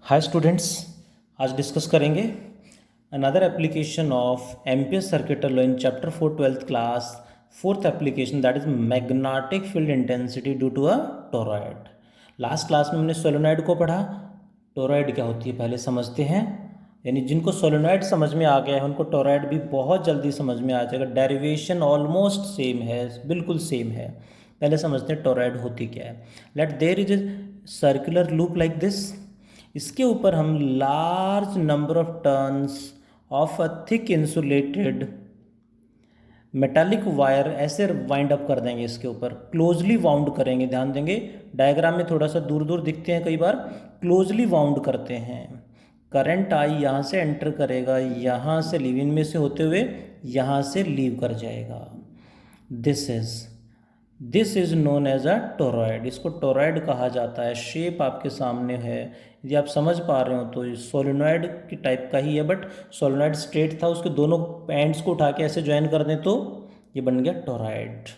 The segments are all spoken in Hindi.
हाय स्टूडेंट्स, आज डिस्कस करेंगे another application of ampere circuit law in chapter 4 twelfth class fourth application that is magnetic field intensity due to a toroid. Last class में हमने सोलेनॉइड को पढ़ा। टोरॉइड क्या होती है पहले समझते हैं। यानी जिनको सोलेनॉइड समझ में आ गया है उनको टोरॉइड भी बहुत जल्दी समझ में आ जाएगा। डेरिवेशन ऑलमोस्ट सेम है, बिल्कुल सेम है। पहले समझते हैं टोरॉइड होती क्या है। Let there is a circular loop like this. इसके ऊपर हम large number of turns of a thick insulated metallic wire ऐसे वाइंड अप कर देंगे। इसके ऊपर क्लोजली वाउंड करेंगे। ध्यान देंगे, डायग्राम में थोड़ा सा दूर दूर दिखते हैं, कई बार क्लोजली वाउंड करते हैं। करंट आई यहाँ से एंटर करेगा, यहाँ से लीव इन में से होते हुए यहाँ से लीव कर जाएगा। This is known as a toroid. इसको टोरॉइड कहा जाता है। शेप आपके सामने है, यदि आप समझ पा रहे हो तो ये सोलेनॉइड की टाइप का ही है, बट सोलेनॉइड स्ट्रेट था, उसके दोनों एंड्स को उठा के ऐसे ज्वाइन कर दें तो ये बन गया toroid.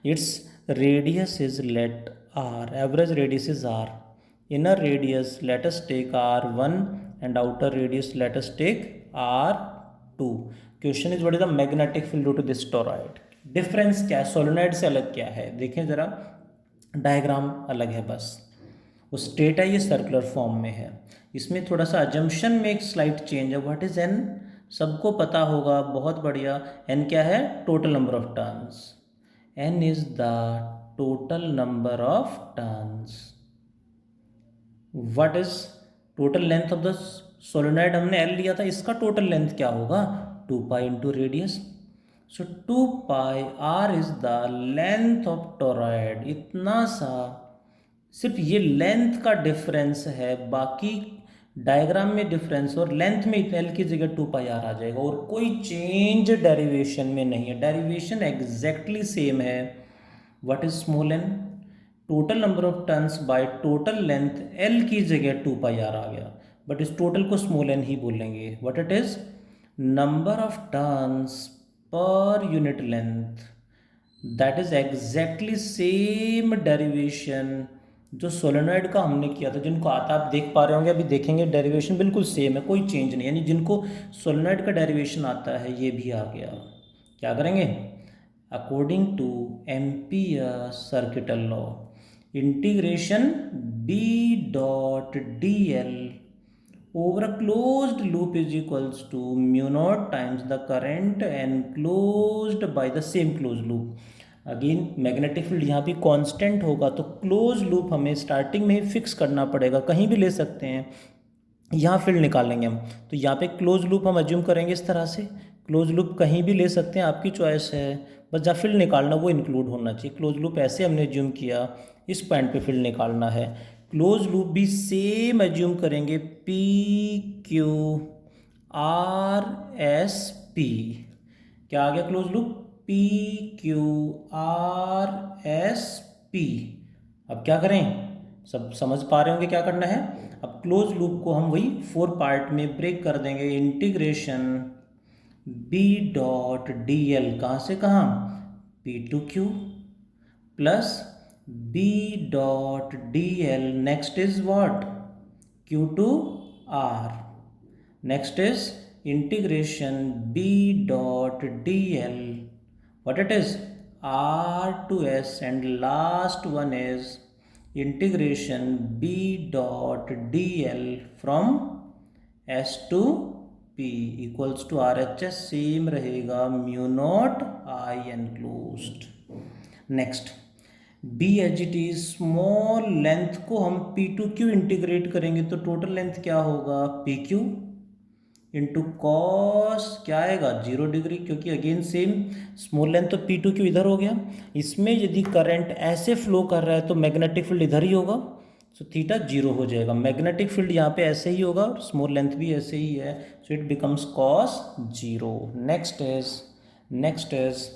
Its radius is let r, average radius is r. Inner radius let us take R1 and outer radius let us take R2। Question is what is the magnetic field due to this toroid. Difference क्या है, सोलेनॉइड से अलग क्या है, देखें ज़रा। डायग्राम अलग है बस, वो स्ट्रेट है, ये सर्कुलर फॉर्म में है। इसमें थोड़ा सा अजम्पशन में एक स्लाइट चेंज है। व्हाट इज एन, सबको पता होगा, बहुत बढ़िया। एन क्या है, total number of turns. N is the total number of turns. What is total length of the solenoid, हमने एल लिया था, इसका टोटल लेंथ क्या होगा, 2 pi into radius. So 2 pi r is the length of toroid. इतना सा, सिर्फ ये लेंथ का डिफरेंस है, बाकी डायग्राम में डिफरेंस और लेंथ में एल की जगह 2 पाई आर आ जाएगा, और कोई चेंज डेरिवेशन में नहीं है। डेरिवेशन एग्जैक्टली सेम है। What is small n, total number of turns by total length, l की जगह 2 पाई आर आ गया, बट इस टोटल को स्मॉल एन ही बोलेंगे। What it is, number of turns per unit length. That is exactly same derivation जो सोलेनॉइड का हमने किया था। जिनको आता आप देख पा रहे होंगे, अभी देखेंगे, डेरिवेशन बिल्कुल सेम है, कोई चेंज नहीं। यानी जिनको सोलेनॉइड का डेरिवेशन आता है ये भी आ गया। क्या करेंगे, according to ampere circuital law, integration B dot d l over a closed loop is equals to mu naught times the current enclosed by the same closed loop। Again magnetic field यहाँ भी कांस्टेंट होगा, तो क्लोज लूप हमें स्टार्टिंग में ही फिक्स करना पड़ेगा, कहीं भी ले सकते हैं। यहाँ फील्ड निकालेंगे हम, तो यहाँ पे क्लोज लूप हम अज्यूम करेंगे इस तरह से। क्लोज लूप कहीं भी ले सकते हैं, आपकी चॉइस है, बस जहाँ फील्ड निकालना वो इंक्लूड होना चाहिए। क्लोज लूप ऐसे हमने अज्यूम किया, इस पॉइंट पे फील्ड निकालना है। क्लोज लूप भी सेम एज्यूम करेंगे, P Q R S P. क्या आ गया close loop, P Q R S P. अब क्या करें, सब समझ पा रहे होंगे क्या करना है। अब क्लोज लूप को हम वही 4 पार्ट में ब्रेक कर देंगे। Integration B dot d l, कहाँ से कहाँ, P to Q plus B dot d l, next is what, Q to R, next is integration B dot d l, what it is, r to s, and last one is integration b dot dl from s to p equals to RHS same रहेगा, mu naught I enclosed. Next, B H T small length को हम पी टू क्यू इंटीग्रेट करेंगे, तो टोटल लेंथ क्या होगा, पी क्यू इंटू कॉस, क्या आएगा, 0 डिग्री, क्योंकि अगेन सेम स्मॉल लेंथ, तो पी टू क्यू इधर हो गया। इसमें यदि करंट ऐसे फ्लो कर रहा है तो मैग्नेटिक फील्ड इधर ही होगा, सो थीटा 0 हो जाएगा। मैग्नेटिक फील्ड यहाँ पे ऐसे ही होगा और स्मॉल लेंथ भी ऐसे ही है, so it becomes cos 0। Next is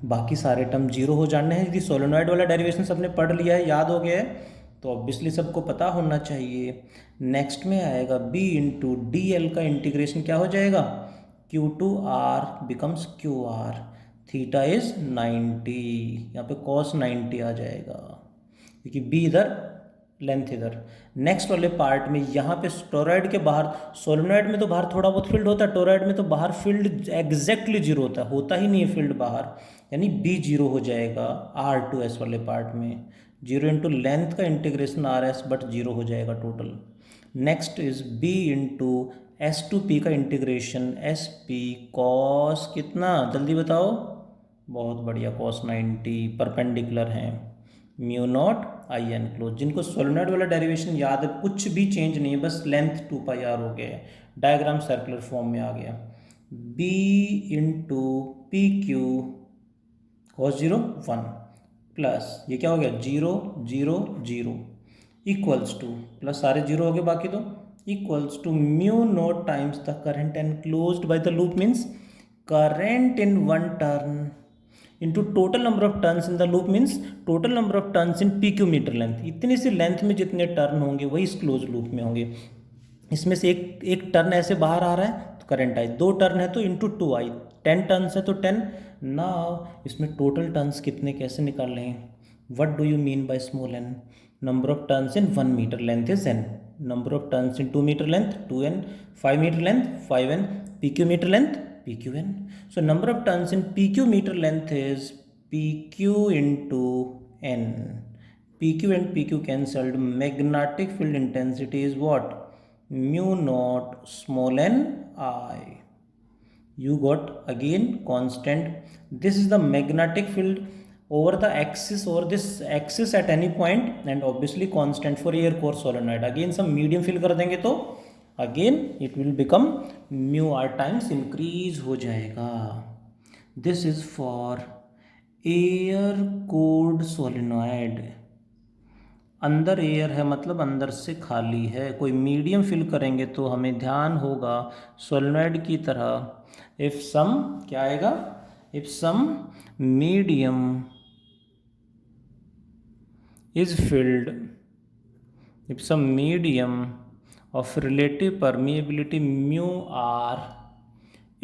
बाकी सारे टर्म 0 हो जाने हैं। यदि सोलेनॉइड वाला डेरिवेशन सबने पढ़ लिया है, याद हो गया है, तो ऑब्वियसली सबको पता होना चाहिए। नेक्स्ट में आएगा b इंटू डी एल का इंटीग्रेशन क्या हो जाएगा, Q to R becomes Q R, theta is 90, यहाँ पे कॉस 90 आ जाएगा, क्योंकि b इधर लेंथ इधर। नेक्स्ट वाले पार्ट में यहाँ पे टोरॉइड के बाहर, सोलेनॉइड में तो बाहर थोड़ा बहुत फील्ड होता है, टोरॉइड में तो बाहर फील्ड एग्जैक्टली जीरो होता ही नहीं है फील्ड बाहर, यानी बी जीरो हो जाएगा R2S वाले पार्ट में। जीरो इंटू लेंथ का इंटीग्रेशन RS बट जीरो हो जाएगा total. Next is B into S2P का इंटीग्रेशन SP कॉस कितना, जल्दी बताओ, बहुत बढ़िया, कॉस 90 परपेंडिकुलर हैं, mu naught I n close. जिनको सोलेनॉइड वाला डेरिवेशन याद है, कुछ भी चेंज नहीं है, बस लेंथ 2πr हो गया है, डायग्राम सर्कुलर फॉर्म में आ गया। B into P Q cos 0 1 plus ये क्या हो गया 0 0 0 इक्वल्स टू, प्लस सारे जीरो हो गए बाकी तो, equals to mu naught times the current enclosed by the loop, means current in one turn into total number of turns in the loop, means total number of turns in PQ metre length. इतनी सी लेंथ में जितने टर्न होंगे वही इस क्लोज लूप में होंगे। इसमें से एक टर्न ऐसे बाहर आ रहा है तो करंट आई, 2 टर्न है तो इंटू 2 आई, 10 टर्न्स है तो 10। नाउ इसमें टोटल टर्न्स कितने कैसे निकाल रहे हैं, what do you mean by small n? Number of turns in 1 metre length is n, number of turns in 2 metre length 2n, 5 metre length 5n, PQ metre length PQn. So number of turns in PQ meter length is PQ into n. PQ and PQ cancelled. Magnetic field intensity is what? Mu naught small n I. You got again constant. This is the magnetic field over the axis, over this axis at any point, and obviously constant for air core solenoid. Again some medium fill कर देंगे तो again it will become mu r times increase हो जाएगा। This is for air cored solenoid. अंदर एयर है मतलब अंदर से खाली है, कोई मीडियम फिल करेंगे तो हमें ध्यान होगा सोलेनॉइड की तरह, इफ सम क्या आएगा, if some medium is filled, if some medium of relative permeability mu r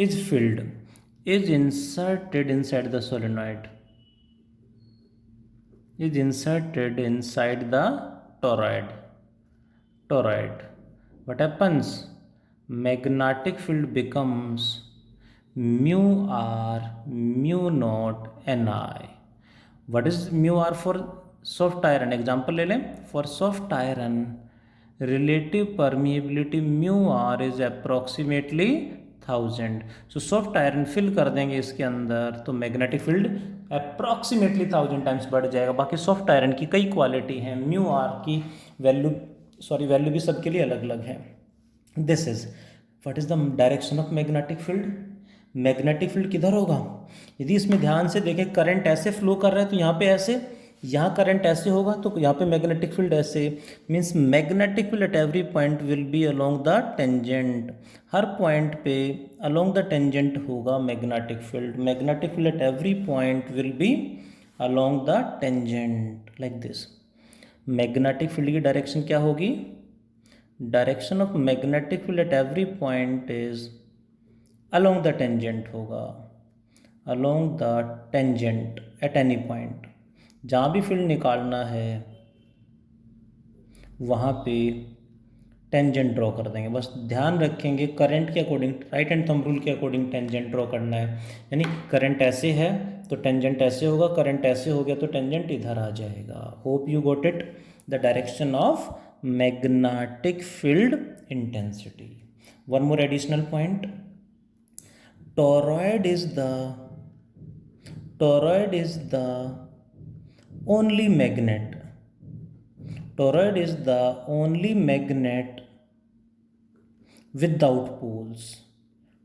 is filled, is inserted inside the solenoid, is inserted inside the toroid. What happens? Magnetic field becomes mu r mu naught ni. What is mu r for soft iron? Example ले लें, for soft iron relative permeability mu r is approximately 1000. So soft iron fill कर देंगे इसके अंदर तो magnetic field approximately 1000 टाइम्स बढ़ जाएगा। बाकी soft iron की कई क्वालिटी हैं, mu r की वैल्यू भी सबके लिए अलग अलग है। This is what is the direction of magnetic field? Magnetic field किधर होगा, यदि इसमें ध्यान से देखें करंट ऐसे फ्लो कर रहा है तो यहाँ पे ऐसे, यहाँ करंट ऐसे होगा तो यहाँ पे मैग्नेटिक फील्ड ऐसे, means magnetic field at every point will be along the tangent, हर पॉइंट पे अलोंग द टेंजेंट होगा magnetic field. Magnetic field at every point will be along the tangent like this. Magnetic field की डायरेक्शन क्या होगी, direction of magnetic field at every point is along the tangent होगा, along the tangent at any point. जहाँ भी फील्ड निकालना है वहाँ पे टेंजेंट ड्रॉ कर देंगे, बस ध्यान रखेंगे करंट के according, right hand thumb rule के अकॉर्डिंग टेंजेंट ड्रॉ करना है। यानी करंट ऐसे है तो टेंजेंट ऐसे होगा, करंट ऐसे हो गया तो टेंजेंट इधर आ जाएगा। Hope you got it, the direction of magnetic field intensity. One more additional point, toroid is the only magnet, toroid is the only magnet without poles,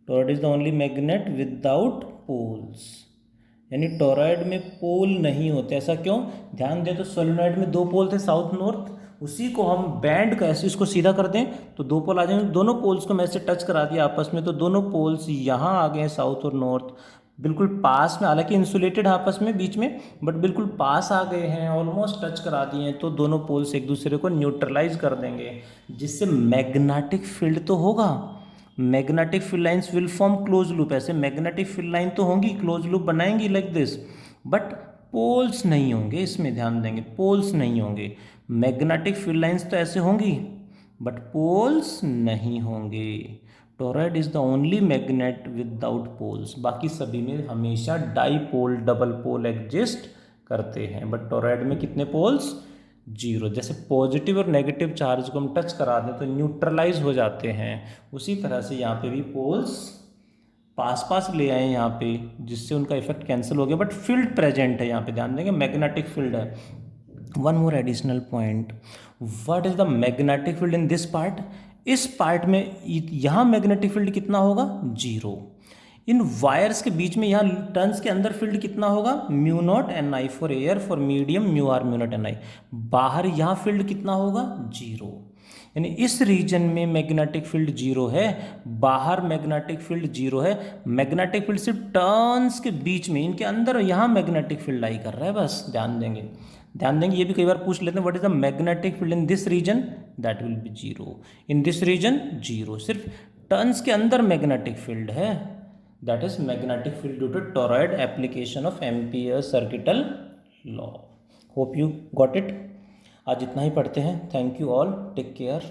toroid is the only magnet without poles, यानी टोरॉइड में पोल नहीं होते। ऐसा क्यों, ध्यान दें तो सोलेनॉइड में 2 पोल थे साउथ नॉर्थ, उसी को हम बैंड का ऐसे इसको सीधा कर दें तो 2 पोल आ जाएंगे। दोनों पोल्स को मैं ऐसे टच करा दिया आपस में तो दोनों पोल्स यहाँ आ गए साउथ और नॉर्थ, बिल्कुल पास में, हालांकि इंसुलेटेड आपस में बीच में, बट बिल्कुल पास आ गए हैं, ऑलमोस्ट टच करा दिए हैं, तो दोनों पोल्स एक दूसरे को न्यूट्रलाइज कर देंगे, जिससे मैग्नेटिक फील्ड तो होगा। Magnetic field lines will form close loop, ऐसे मैग्नेटिक फील्ड लाइन तो होंगी, क्लोज लूप बनाएंगी लाइक दिस, बट पोल्स नहीं होंगे, इसमें ध्यान देंगे, पोल्स नहीं होंगे। मैग्नेटिक फील्ड लाइंस तो ऐसे होंगी बट पोल्स नहीं होंगे। Toroid is the only magnet without poles, बाकी सभी में हमेशा डाईपोल डबल पोल एग्जिस्ट करते हैं, बट टोरॉइड में कितने पोल्स? जीरो। जैसे पॉजिटिव और नेगेटिव चार्ज को हम टच करा दें तो न्यूट्रलाइज हो जाते हैं, उसी तरह से यहाँ पे भी पोल्स पास पास ले आए यहाँ पे, जिससे उनका इफेक्ट कैंसिल हो गया, बट फील्ड प्रेजेंट है यहाँ पे, ध्यान देंगे मैग्नेटिक फील्ड है। One more additional point, what is the magnetic field in this part? इस पार्ट में यहाँ मैग्नेटिक फील्ड कितना होगा? जीरो। इन वायर्स के बीच में यहाँ टर्न्स के अंदर फील्ड कितना होगा? Mu naught N I for air, for medium mu r mu naught N I. बाहर यहाँ फील्ड कितना होगा? जीरो। यानी इस रीजन में मैग्नेटिक फील्ड जीरो है, बाहर मैग्नेटिक फील्ड जीरो है। मैग्नेटिक फील्ड सिर्फ टर्न्स के बीच में, इनके अंदर यहाँ मैग्नेटिक फील्ड लाई कर रहा है, बस ध्यान देंगे। ध्यान देंगे, ये भी कई बार पूछ लेते हैं, what is the magnetic field in this region? That will be zero. In this region zero, सिर्फ टर्न्स के अंदर मैग्नेटिक फील्ड है, that is magnetic field due to toroid application of ampere circuital law. Hope you got it. आज इतना ही पढ़ते हैं। Thank you all, take care.